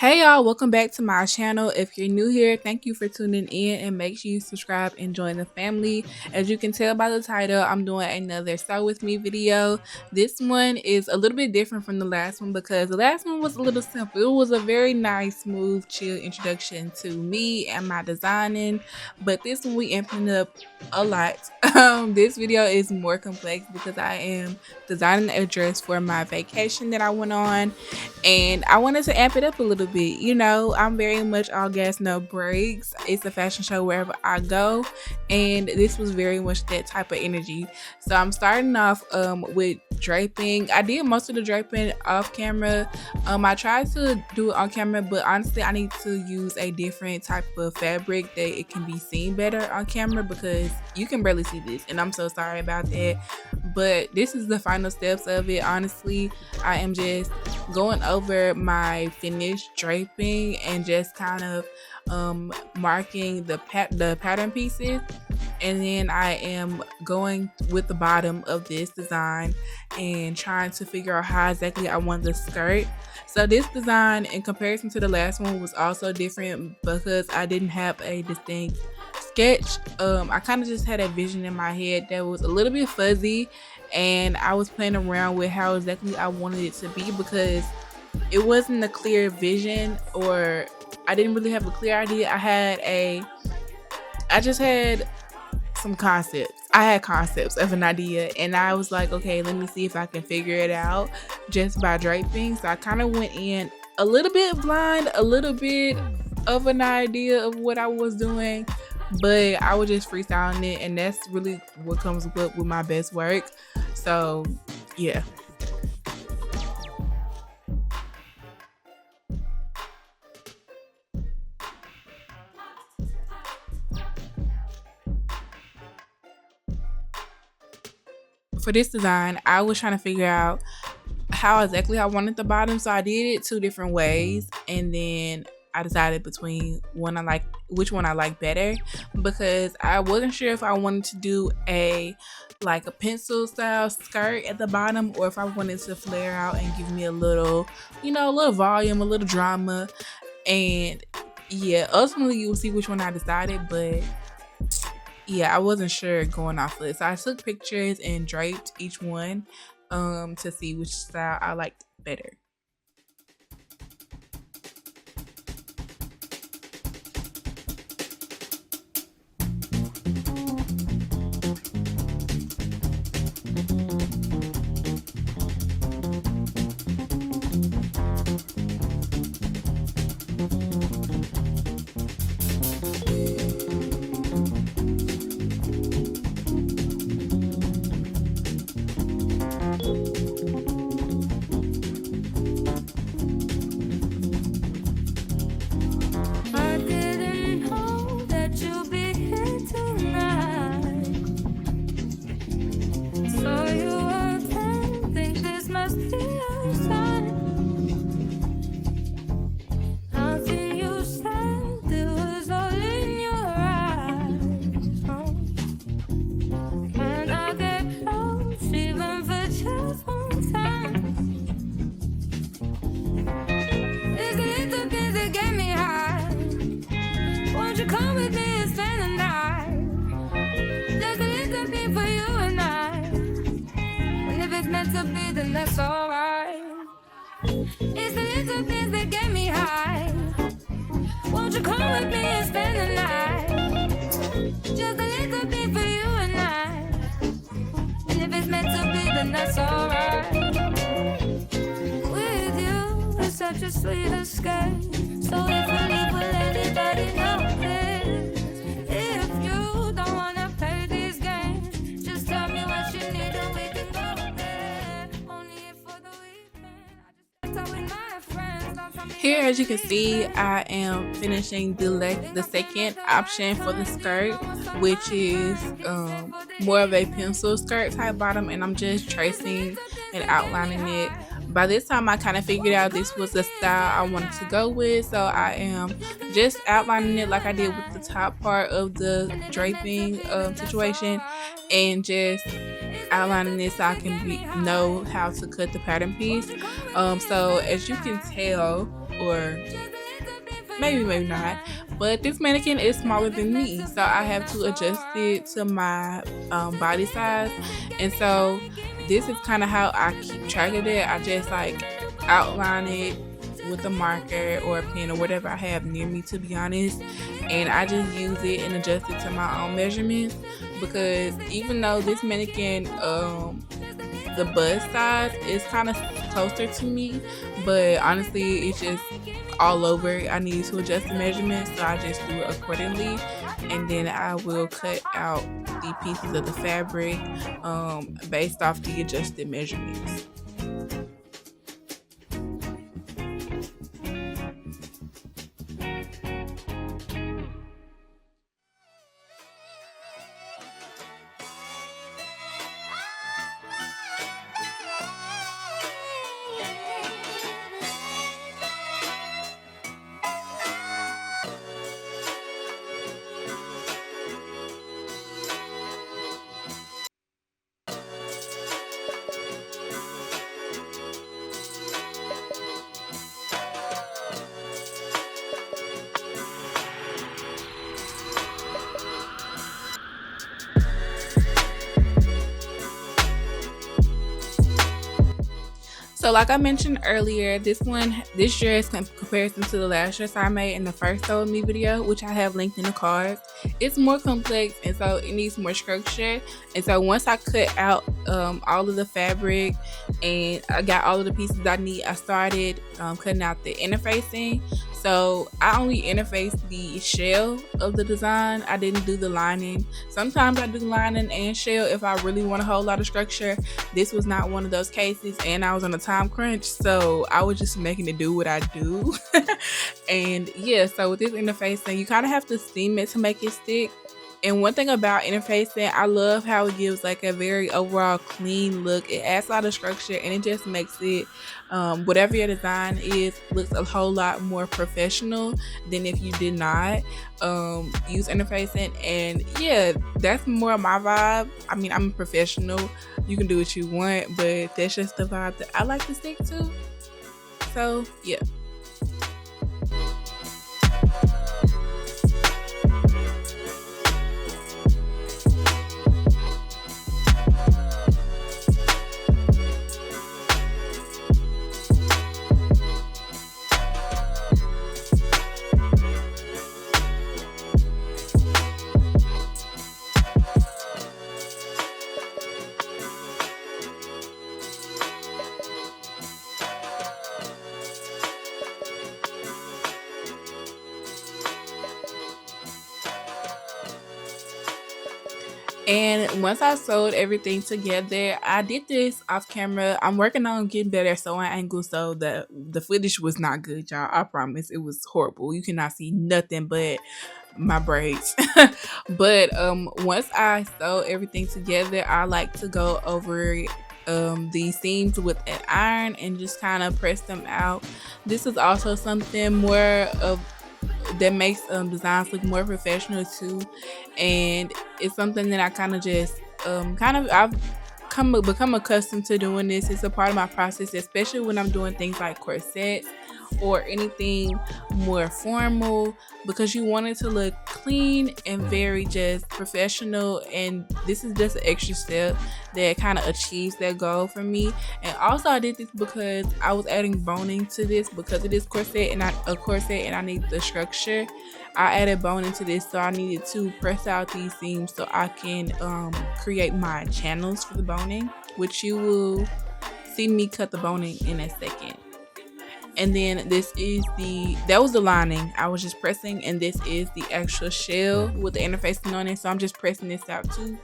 Hey y'all, welcome back to my channel. If you're new here, thank you for tuning in and make sure you subscribe and join the family. As you can tell by the title, I'm doing another Start With Me video. This one is a little bit different from the last one because the last one was a little simple. It was a very nice, smooth, chill introduction to me and my designing, but this one we amping up a lot. This video is more complex because I am designing a dress for my vacation that I went on, and I wanted to amp it up a little bit. You know, I'm very much all gas, no brakes. It's a fashion show wherever I go, and this was very much that type of energy. So I'm starting off with draping. I did most of the draping off camera. I tried to do it on camera, but honestly I need to use a different type of fabric that it can be seen better on camera because you can barely see this, and I'm so sorry about that. But this is the final steps of it. Honestly, I am just going over my finished draping and just kind of marking the pattern pieces, and then I am going with the bottom of this design and trying to figure out how exactly I want the skirt. So this design in comparison to the last one was also different because I didn't have a distinct sketch. I kind of just had a vision in my head that was a little bit fuzzy, and I was playing around with how exactly I wanted it to be because it wasn't a clear vision, or I didn't really have a clear idea. I just had some concepts. I had concepts of an idea, and I was like, okay, let me see if I can figure it out just by draping. So I kind of went in a little bit blind, a little bit of an idea of what I was doing, but I was just freestyling it, and that's really what comes with my best work. So yeah. For this design, I was trying to figure out how exactly I wanted the bottom, so I did it two different ways, and then I decided between which one I like better, because I wasn't sure if I wanted to do a pencil style skirt at the bottom, or if I wanted to flare out and give me a little, a little volume, a little drama. And yeah, ultimately you'll see which one I decided, but yeah, I wasn't sure going off of it. So I took pictures and draped each one to see which style I liked better. Come with me and spend the night. Just a little bit for you and I. And if it's meant to be, then that's alright. It's the little things that get me high. Won't you come with me and spend the night? Just a little bit for you and I. And if it's meant to be, then that's alright. With you, it's such a sweet escape. So if you leave, will anybody know this? If you don't wanna play these games, just tell me what you need and we can go there. Only if for the weekend. I just talk with my friends. Don't tell me. Here, as you can see, I am finishing the second option for the skirt, which is more of a pencil skirt type bottom, and I'm just tracing and outlining it. By this time I kind of figured out this was the style I wanted to go with, so I am just outlining it like I did with the top part of the draping situation, and just outlining this so I can know how to cut the pattern piece. So as you can tell, or maybe not, but this mannequin is smaller than me, so I have to adjust it to my body size. And so this is kind of how I keep track of it. I just like outline it with a marker or a pen or whatever I have near me, to be honest, and I just use it and adjust it to my own measurements. Because even though this mannequin, the bust size is kind of closer to me, but honestly it's just all over. I need to adjust the measurements, so I just do it accordingly, and then I will cut out the pieces of the fabric based off the adjusted measurements. So like I mentioned earlier, this dress in comparison to the last dress I made in the first Sew With Me video, which I have linked in the cards, it's more complex, and so it needs more structure. And so once I cut out all of the fabric and I got all of the pieces I need, I started cutting out the interfacing. So I only interfaced the shell of the design. I didn't do the lining. Sometimes I do lining and shell if I really want a whole lot of structure. This was not one of those cases, and I was on a time crunch, so I was just making it do what I do. And yeah, so with this interfacing, you kind of have to steam it to make it stick. And one thing about interfacing, I love how it gives like a very overall clean look. It adds a lot of structure, and it just makes it, whatever your design is, looks a whole lot more professional than if you did not use interfacing. And yeah, that's more my vibe. I mean, I'm a professional. You can do what you want, but that's just the vibe that I like to stick to. So yeah. And once I sewed everything together, I did this off camera. I'm working on getting better at sewing angles, so the footage was not good, y'all. I promise, it was horrible. You cannot see nothing but my braids. But once I sew everything together, I like to go over these seams with an iron and just kind of press them out. This is also something more of that makes designs look more professional too, and it's something that I kind of just I've become accustomed to doing this. It's a part of my process, especially when I'm doing things like corsets or anything more formal, because you want it to look clean and very just professional. And this is just an extra step that kind of achieves that goal for me. And also I did this because I was adding boning to this, because it is corset and I need the structure. I added boning to this, so I needed to press out these seams so I can create my channels for the boning, which you will see me cut the boning in a second. And then that was the lining I was just pressing, and this is the actual shell with the interfacing on it, so I'm just pressing this out too.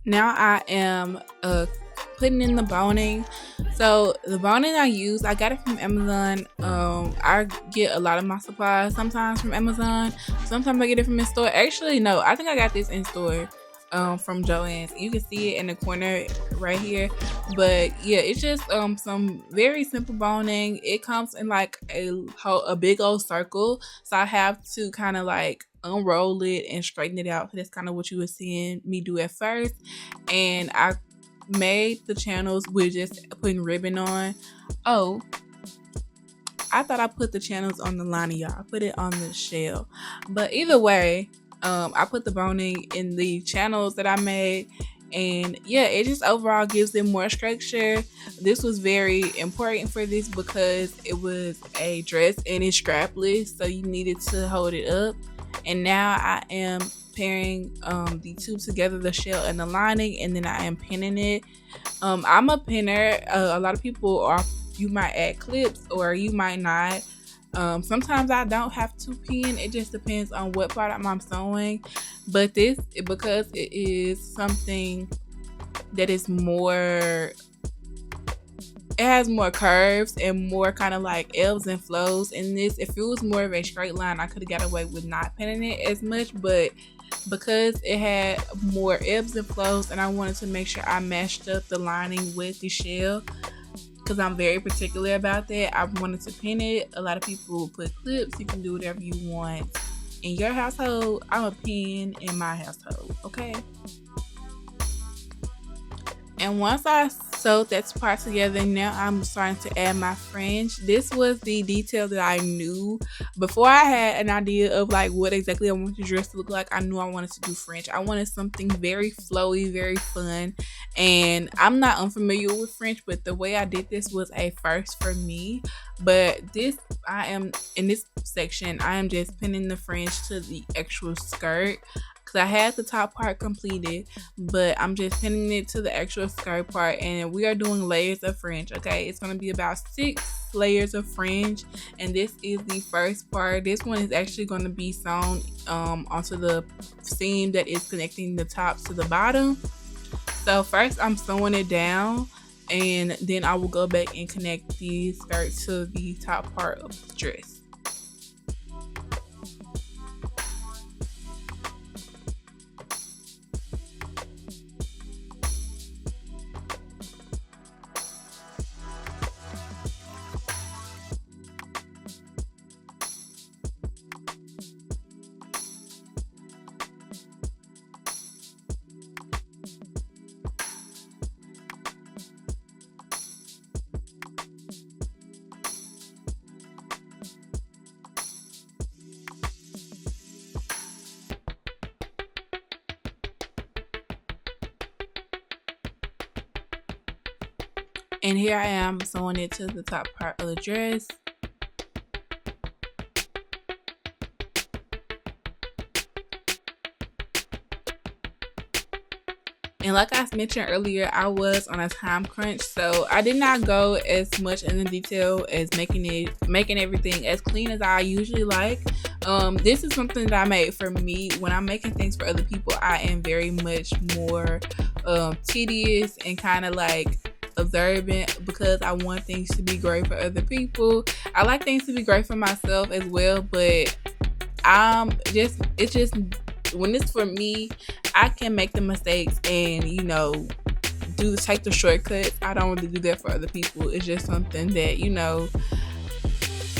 Now I am putting in the boning. So the boning I use, I got it from Amazon. I get a lot of my supplies sometimes from Amazon. Sometimes I get it from in store. Actually, no, I think I got this in store from Joann's. You can see it in the corner right here. But yeah, it's just some very simple boning. It comes in like a big old circle. So I have to kind of like unroll it and straighten it out. That's kind of what you were seeing me do at first. And I made the channels with just putting ribbon on. Oh, I thought I put the channels on the lining, y'all. I put it on the shell. But either way, I put the boning in the channels that I made. And yeah, it just overall gives them more structure. This was very important for this because it was a dress and it's strapless, so you needed to hold it up. And now I am pairing the two together, the shell and the lining, and then I am pinning it. I'm a pinner. A lot of people are, you might add clips or you might not. Sometimes I don't have to pin. It just depends on what part I'm sewing. But this, because it is something that is more, it has more curves and more kind of like ebbs and flows in this. If it was more of a straight line, I could have got away with not pinning it as much, but because it had more ebbs and flows and I wanted to make sure I matched up the lining with the shell, because I'm very particular about that, I wanted to pin it. A lot of people put clips. You can do whatever you want in your household. I'm a pin in my household, okay? And once I sewed that part together, now I'm starting to add my fringe. This was the detail that I knew before I had an idea of like what exactly I wanted the dress to look like. I knew I wanted to do fringe. I wanted something very flowy, very fun. And I'm not unfamiliar with fringe, but the way I did this was a first for me. But this, I am in this section, I am just pinning the fringe to the actual skirt, because I had the top part completed, but I'm just pinning it to the actual skirt part. And we are doing layers of fringe, okay? It's going to be about 6 layers of fringe, and this is the first part. This one is actually going to be sewn onto the seam that is connecting the top to the bottom. So first I'm sewing it down, and then I will go back and connect the skirt to the top part of the dress. And here I am sewing it to the top part of the dress. And like I mentioned earlier, I was on a time crunch, so I did not go as much into detail as making everything as clean as I usually like. This is something that I made for me. When I'm making things for other people, I am very much more tedious and kind of like observant, because I want things to be great for other people. I like things to be great for myself as well, but it's just when it's for me, I can make the mistakes and take the shortcuts. I don't really do that for other people. It's just something that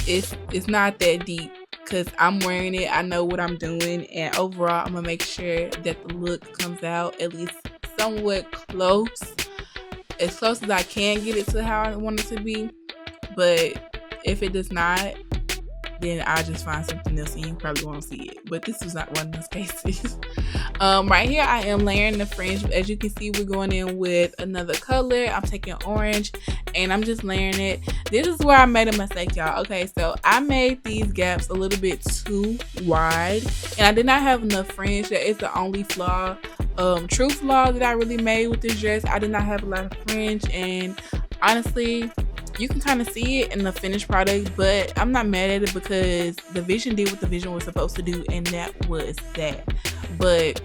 it's not that deep, because I'm wearing it. I know what I'm doing, and overall I'm gonna make sure that the look comes out at least somewhat close, as close as I can get it to how I want it to be. But if it does not, then I'll just find something else and you probably won't see it. But this is not one of those cases. Right here I am layering the fringe. As you can see, we're going in with another color. I'm taking orange and I'm just layering it. This is where I made a mistake, y'all. Okay, so I made these gaps a little bit too wide, and I did not have enough fringe. That is the only flaw, true flaw that I really made with this dress. I did not have a lot of fringe, and honestly, you can kind of see it in the finished product, but I'm not mad at it because the vision did what the vision was supposed to do, and that was that. But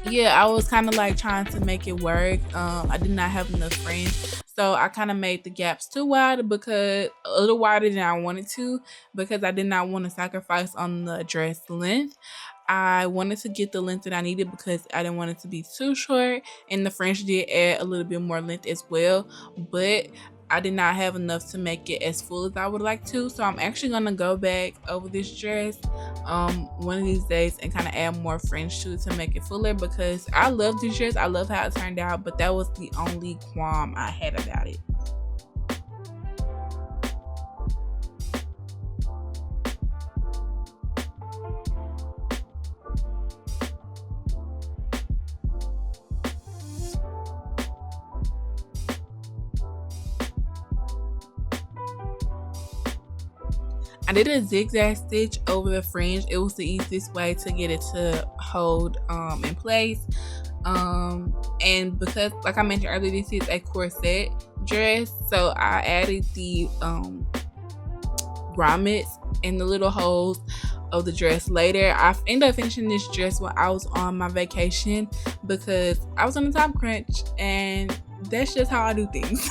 yeah, I was kind of like trying to make it work. I did not have enough fringe, so I kind of made the gaps too wide, because a little wider than I wanted to, because I did not want to sacrifice on the dress length. I wanted to get the length that I needed because I didn't want it to be too short, and the fringe did add a little bit more length as well, but I did not have enough to make it as full as I would like to. So I'm actually gonna go back over this dress one of these days and kind of add more fringe to it to make it fuller, because I love this dress. I love how it turned out, but that was the only qualm I had about it. I did a zigzag stitch over the fringe. It was the easiest way to get it to hold in place. And because, like I mentioned earlier, this is a corset dress, so I added the grommets in the little holes of the dress later. I ended up finishing this dress when I was on my vacation, because I was on the time crunch, and that's just how I do things.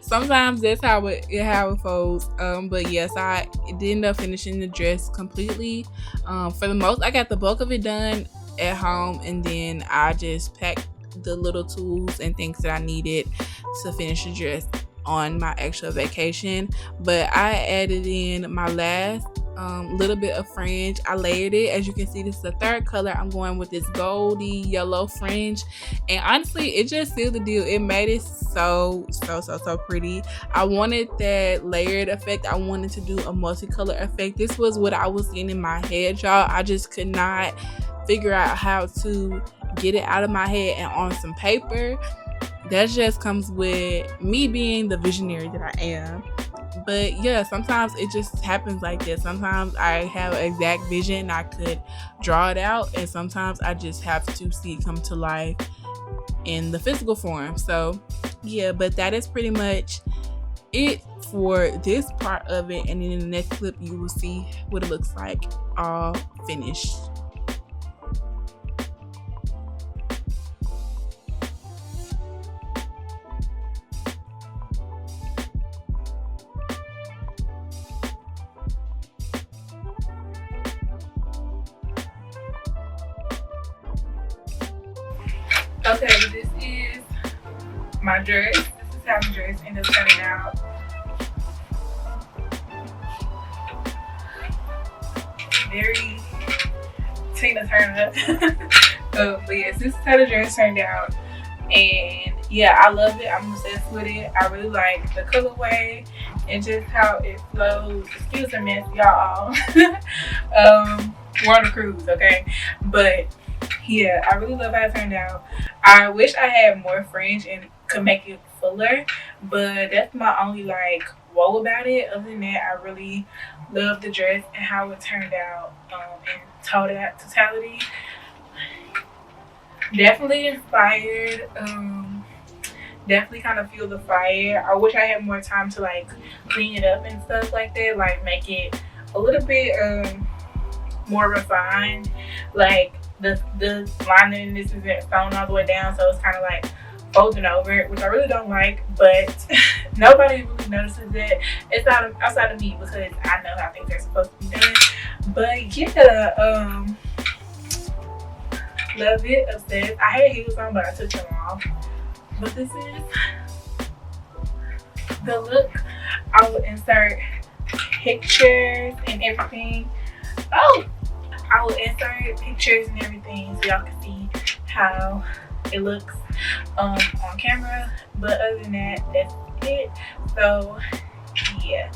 Sometimes that's how it folds. But yes, I did end up finishing the dress completely. For the most, I got the bulk of it done at home, and then I just packed the little tools and things that I needed to finish the dress on my actual vacation. But I added in my last little bit of fringe. I layered it. As you can see, this is the third color. I'm going with this goldy yellow fringe, and honestly, it just sealed the deal. It made it so pretty. I wanted that layered effect. I wanted to do a multicolor effect. This was what I was getting in my head, y'all. I just could not figure out how to get it out of my head and on some paper. That just comes with me being the visionary that I am. But yeah, sometimes it just happens like this. Sometimes I have an exact vision, I could draw it out, and sometimes I just have to see it come to life in the physical form. So yeah, but that is pretty much it for this part of it, and then in the next clip you will see what it looks like all finished. Okay, this is my dress. This is how the dress ended up turning out. Very Tina Turner. But yes, this is how the dress turned out. And yeah, I love it. I'm obsessed with it. I really like the colorway and just how it flows. Excuse the mess, y'all. We're on a cruise, okay? But yeah, I really love how it turned out. I wish I had more fringe and could make it fuller, but that's my only like woe about it. Other than that, I really love the dress and how it turned out in totality. Definitely inspired. Definitely kind of feel the fire. I wish I had more time to like clean it up and stuff like that, like make it a little bit more refined. Like the lining in this isn't sewn all the way down, so it's kind of like folding over, which I really don't like, but nobody really notices it. It's outside of me, because I know how things are supposed to be done. But yeah, love it, obsessed. I had heels on, but I took them off. But this is the look. I will insert pictures and everything. Oh, I will insert pictures and everything so y'all can see how it looks on camera. But other than that, that's it. So yeah,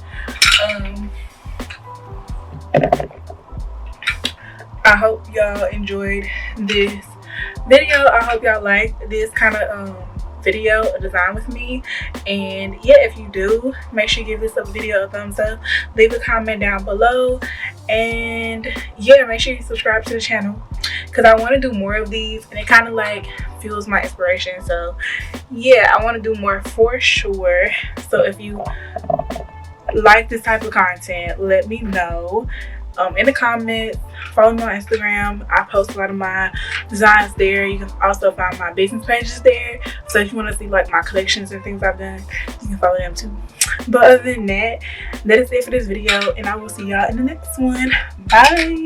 I hope y'all enjoyed this video. I hope y'all liked this kind of video design with me. And yeah, if you do, make sure you give this video a thumbs up, leave a comment down below, and yeah, make sure you subscribe to the channel, because I want to do more of these, and it kind of like fuels my inspiration. So yeah, I want to do more for sure. So if you like this type of content, let me know. in the comments. Follow me on Instagram. I post a lot of my designs there. You can also find my business pages there. So if you want to see like my collections and things I've done, you can follow them too. But other than that, that is it for this video, and I will see y'all in the next one. Bye.